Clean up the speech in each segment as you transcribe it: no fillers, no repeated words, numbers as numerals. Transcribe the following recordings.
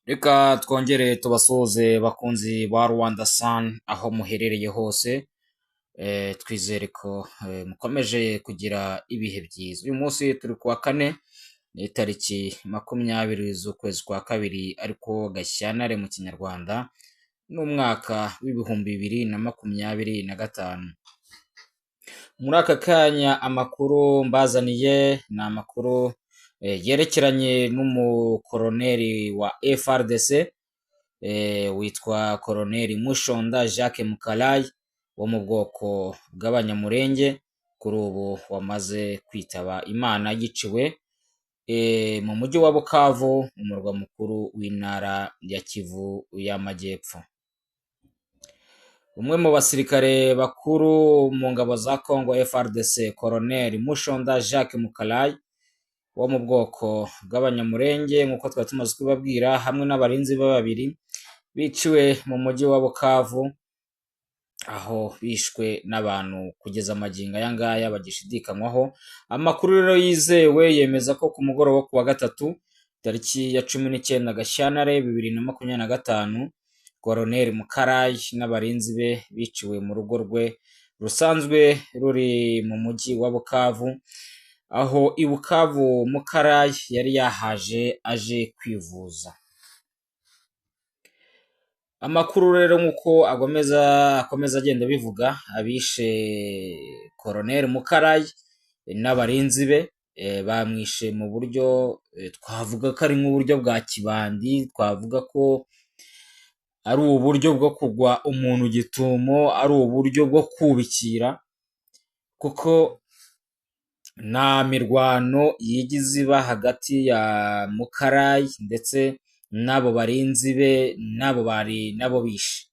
Reka twongere tubasuhuze bakunzi ba Rwanda Sun aho muherereye hose. Twizere ko mukomeje kugira ibihe byiza. Uyu munsi turi kuwa kane, ni tariki 20 z'ukwezi kwa kabiri ariko Gashyantare mu Kinyarwanda, n'umwaka w'ibihumbi 2025. Muri aka kanya amakuru mbazaniye ni amakuru yerekeranye n'umukoroneri wa FRDC witwa Koroneri Mushonda Jacques Mukalayi wo mu bwoko bw'Abanyamurenge, kuri ubu wamaze kwitaba Imana yiciwe mu mujyi wa Bukavu, umurwa mukuru w'intara ya Kivu y'Amajyepfo. Umwe mu basirikare bakuru mu ngabo za Congo FRDC, Koroneri Mushonda Jacques Mukalayi wo mu bwoko bw'Abanyamurenge nk'uko twari tumaze kubabwira, hamwe n'abarinzi be babiri biciwe mu mujyi wa Bukavu, aho bishwe n'abantu kugeza amagingo aya ngaya bagishidikanywaho. Amakuru rero yizewe yemeza ko ku mugoroba wo kuwa gatatu tariki ya 19 Gashyantare 2025, Koroneri Mukalayi n'abarinzi be biciwe mu rugo rwe rusanzwe ruri mu mujyi wa Bukavu, aho i Bukavu Mukalayi yari yahaje aje kwivuza. Amakuru rero nk'uko akomeza agenda bivuga, abishe Koroneri Mukalayi n'abarinzi be bamwishe mu buryo twavuga ko ari nk'uburyo bwa kibandi, twavuga ko ari uburyo bwo kugwa umuntu gitumo, ari uburyo bwo kubikira, kuko nta mirwano yigize iba hagati ya Mukalayi ndetse n'abo barinzi be n'abo bishe.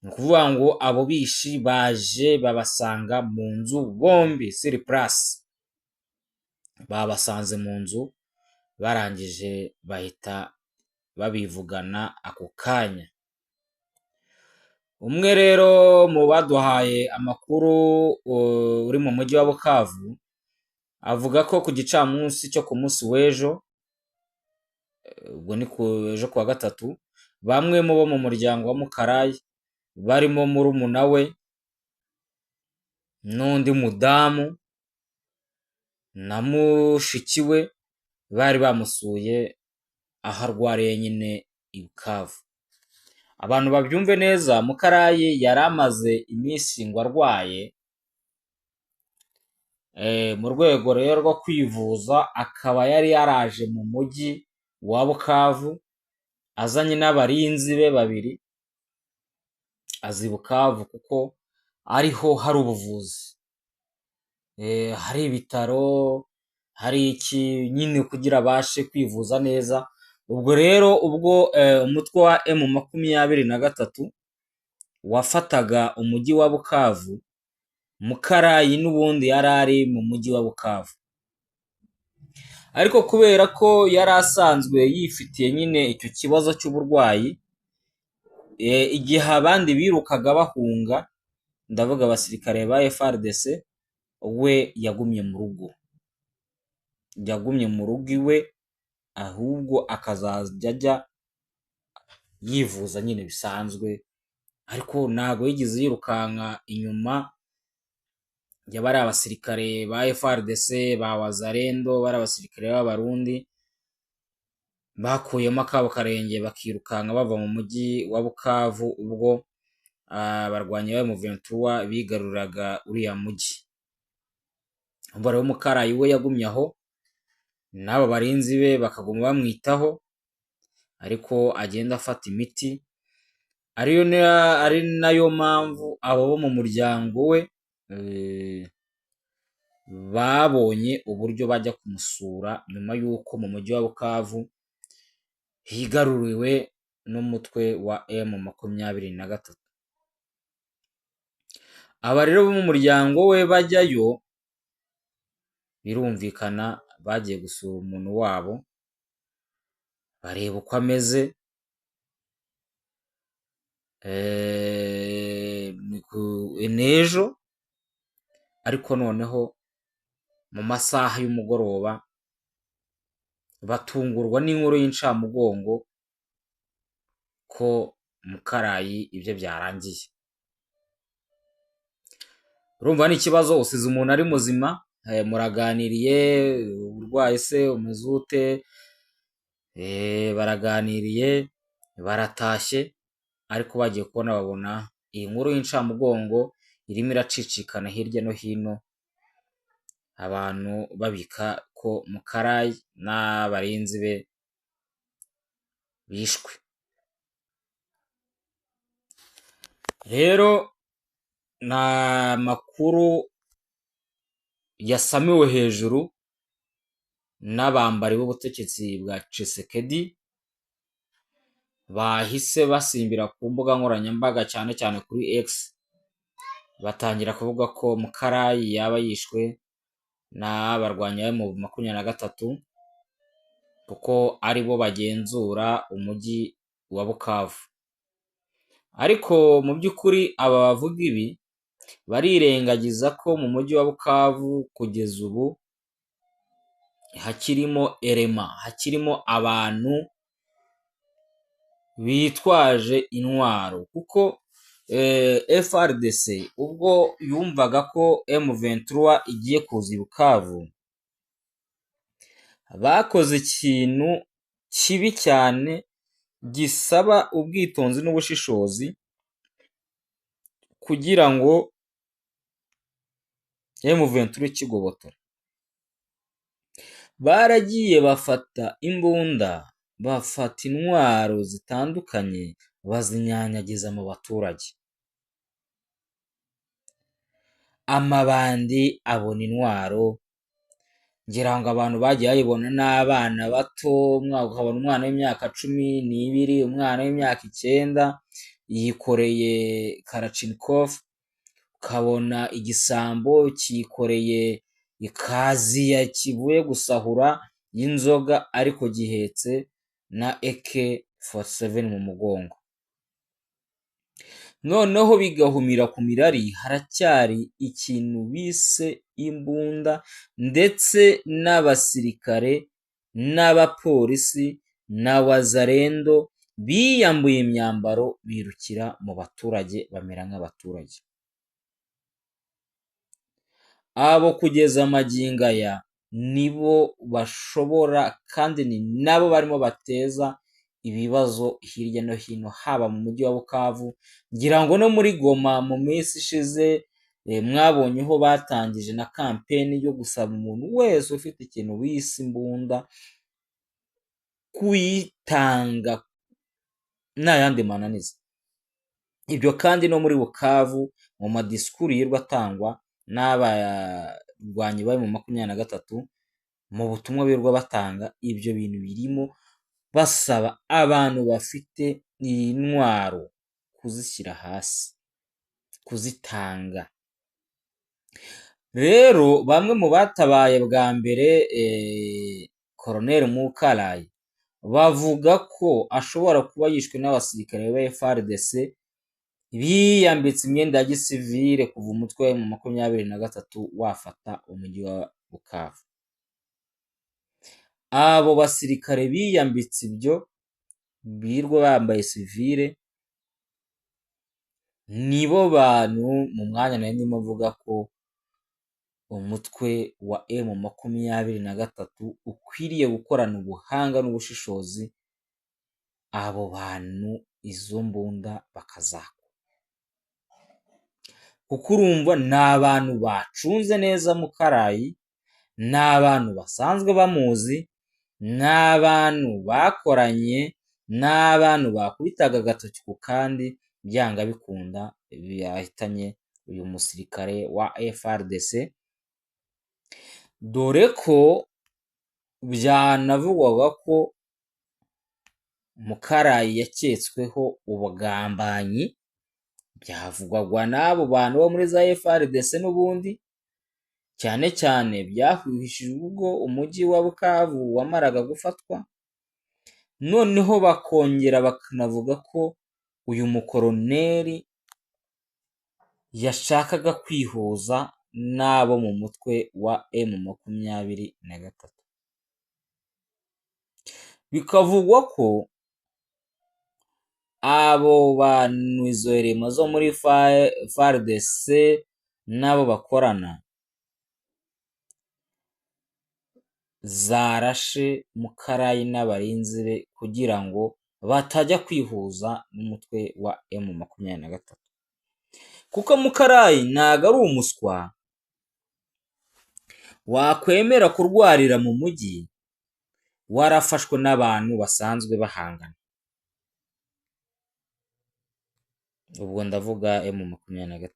Ni ukuvuga ngo abo bishi baje babasanga mu nzu bombi sur place, babasanze mu nzu barangije bahita babivugana ako kanya. Umwe rero mu baduhaye amakuru uri mu mujyi wa Bukavu avuga ko ku gicamunsi cyo ku munsi w'ejo, ubwo ni ejo kuwa gatatu, bamwe mu bo mu muryango wa Mukalayi barimo murumuna we n'undi mudamu na mushiki we bari bamusuye aho arwariye nyine i Bukavu. Abantu babyumve neza, Mukalayi yari amaze iminsi ngo arwaye, mu rwego rero rwo kwivuza akaba yari yaraje mu mujyi wa Bukavu azanye n'abarinzi be babiri, azi Bukavu kuko ariho hari ubuvuzi, hari ibitaro, hari iki nyine kugira abashe kwivuza neza. Ubwo rero ubwo umutwe wa M23 wafataga umujyi wa Bukavu, Mukalayi n'ubundi yari ari mu mujyi wa Bukavu, ariko kubera ko yari asanzwe yifitiye nyine icyo kibazo cy'uburwayi, igihe abandi birukaga bahunga, ndavuga abasirikare ba FRDC, we yagumye mu rugo iwe, ahubwo akazajya ajya yivuza nyine bisanzwe, ariko ntago yigeze yirukanka inyuma y'abari abasirikare ba FRDC ba Wazalendo, bari abasirikare b'Abarundi bakuyemo akabo karenge bakirukanka bava mu mujyi wa Bukavu ubwo abarwanyi ba M23 bigaruraga uriya mujyi. Ubwo rero Mukalayi we yagumye aho, n'abo barinzi be bakaguma bamwitaho, ariko agenda afata imiti, ari nayo mpamvu abo bo mu muryango we babonye uburyo bajya kumusura nyuma y'uko mu mujyi wa Bukavu higaruriwe n'umutwe wa M23. Aba rero bo mu muryango we bajyayo, birumvikana bagiye gusura umuntu wabo, bareba uko ameze, n'ejo, ariko noneho mu masaha y'umugoroba batungurwa n'inkuru y'incamugongo ko Mukarayi ibyo byarangiye. Urumva ni ikibazo, usize umuntu ari muzima, muraganiriye, urwaye se umeze ute, baraganiriye baratashye, ariko bagiye kubona babona iyi nkuru y'incamugongo irimo iracicikana hirya no hino, abantu babika ko Mukarayi n'abarinzi be bishwe. Rero ni amakuru yasamiwe hejuru n'abambari b'ubutegetsi bwa Tshisekedi, bahise basimbira ku mbuga nkoranyambaga cyane cyane kuri X, batangira kuvuga ko Mukarayi yaba yishwe n'abarwanyi ba M23 kuko ari bo bagenzura umujyi wa Bukavu. Ariko mu by'ukuri aba bavuga ibi barirengagiza ko mu mujyi wa Bukavu kugeza ubu hakirimo abantu bitwaje intwaro, kuko FRDC ubwo yumvaga ko M23 igiye kuza i Bukavu, bakoze ikintu kibi cyane gisaba ubwitonzi n'ubushishozi kugira ngo M23 ikigobotora. Baragiye bafata imbunda, bafata intwaro zitandukanye, bazinyanyagiza mu baturage. Amabandi abona intwaro, ngira ngo abantu bagiye bayibona n'abana bato, ukabona umwana w'imyaka 12, umwana w'imyaka 9 yikoreye Kalashnikov, ukabona igisambo cyikoreye ikaziya kivuye gusahura y'inzoga ariko gihetse na AK47 mu mugongo. Noneho bigahumira ku mirari, haracyari ikintu bise imbunda, ndetse n'abasirikare n'abapolisi na wazarendo biyambuye imyambaro birukira mu baturage bamera nk'abaturage. Abo kugeza magingo aya nibo bashobora kandi ni nabo barimo bateza ibibazo hirya no hino, haba mu mujyi wa Bukavu, ngira ngo no muri Goma mu minsi ishize mwabonyeho batangije na kampeni yo gusaba umuntu wese ufite ikintu wise imbunda kuyitanga nta yandi mananiza. Ibyo kandi no muri Bukavu mu madisikuru yirwa atangwa n'abarwanyi bari mu 23 mu butumwa birwa batanga, ibyo bintu birimo basaba abantu bafite intwaro kuzishyira hasi, kuzitanga. Rero bamwe mu batabaye bwa mbere Colonel Mukarayi bavuga ko ashobora kuba yishwe n'abasirikare ba FARDC biyambitse imyenda ya gisivile kuva umutwe wa M23 wafata umujyi wa Bukavu. Abo basirikare biyambitse ibyo birwa bambaye sivile nibo bantu mu mwanya nari ndimo mvuga ko umutwe wa M23 ukwiriye gukorana ubuhanga n'ubushishozi, abo bantu izo mbunda bakazakwa, kuko urumva ni abantu bacunze neza Mukarayi, ni abantu basanzwe bamuzi, ni abantu bakoranye, ni abantu bakubitaga agatoki ku kandi byanga bikunda byahitanye uyu musirikare wa FARDC, dore ko byanavugwaga ko Mukarayi yaketsweho ubugambanyi, byavugwagwa n'abo bantu bo muri za FARDC n'ubundi, cyane cyane byahwihishijwe ubwo umujyi wa Bukavu wamaraga gufatwa. Noneho bakongera bakanavuga ko uyu mukoroneri yashakaga kwihuza n'abo mu mutwe wa M23. Bikavugwa ko abo bantu izo elema zo muri FARDC n'abo bakorana zarashe Mukarayi n'abarinzi be kugira ngo batajya kwihuza n'umutwe wa M23, kuko Mukarayi ntago ari umuswa wakwemera kurwarira mu mujyi warafashwe n'abantu basanzwe bahangana, ubwo ndavuga M23.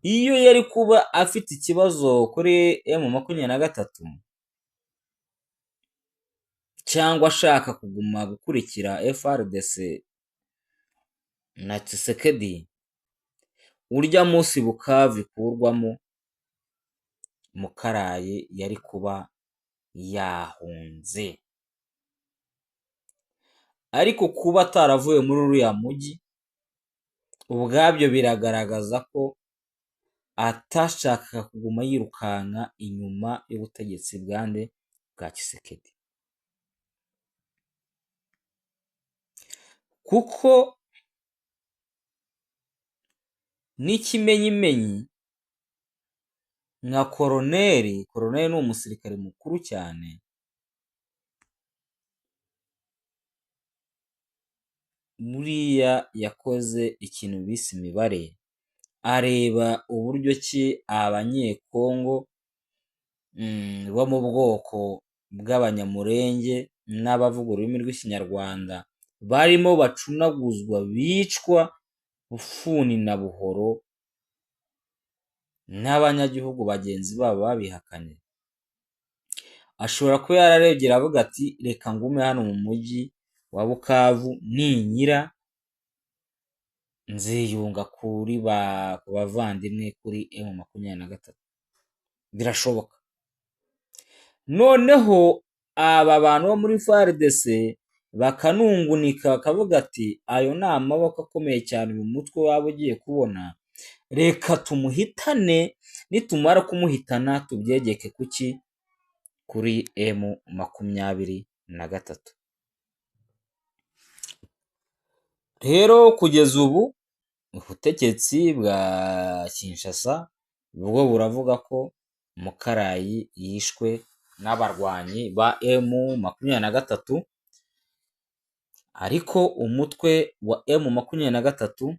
Iyo yari kuba afite ikibazo kuri M23 cyangwa ashaka kuguma gukurikira FARDC na Tshisekedi, urya munsi Bukavu ikurwamo, Mukarayi yari kuba yahunze. Ariko kuba ataravuye muri uriya mujyi ubwabyo biragaragaza ko atashakaga kuguma yirukanka inyuma y'ubutegetsi bwa Tshisekedi, kuko n'ikimenyimenyi nka koroneri ni umusirikare mukuru cyane, buriya yakoze ikintu bise imibare, areba uburyo ki abanyekongo bo mu bwoko bw'abanyamurenge n'abavuga ururimi rw'ikinyarwanda barimo bacunaguzwa, bicwa bufuni na buhoro n'abanyagihugu bagenzi babo babihakanye. Ashobora kuba yararebye aravuga ati reka ngume hano mu mujyi wa Bukavu, ninyira nziyunga kuri bavandimwe kuri M23. Birashoboka. Noneho aba bantu bo muri FARDC bakanungunika bakavuga ati ayo ni amaboko akomeye cyane mu mutwe waba ugiye kubona, reka tumuhitane, nitumara kumuhitana tubyegeke kuki kuri M23. Rero kugeza ubu ubutegetsi bwa Kinshasa bwo buravuga ko Mukarayi yishwe n'abarwanyi ba M23, ariko umutwe wa M23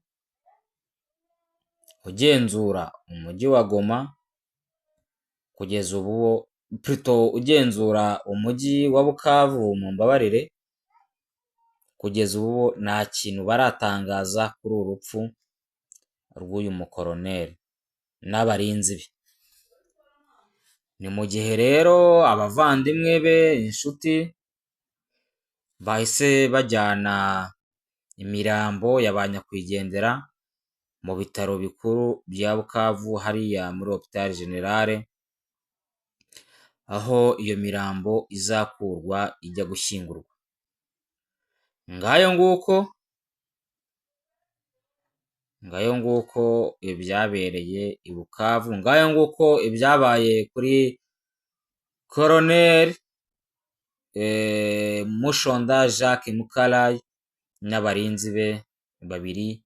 ugenzura umujyi wa Goma kugeza ubu, ugenzura umujyi wa Bukavu, mu mbabarire, kugeza ubu nta kintu baratangaza kuri urupfu rw'uyu mukoroneri n'abarinzi be. Ni mu gihe rero abavandimwe be, inshuti, bahise bajyana imirambo ya ba nyakwigendera mu bitaro bikuru bya Bukavu hariya muri Hôpital General, aho iyo mirambo izakurwa ijya gushyingurwa. Ngayo nguko ibyabereye i Bukavu, ngayo nguko ibyabaye kuri Colonel Mushonda Jacques Mukarayi n'abarinzi be babiri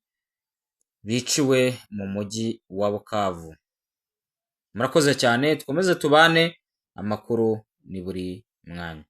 biciwe mu mujyi wa Bukavu. Murakoze cyane, twkomeze tubane, amakuru ni buri mwanya.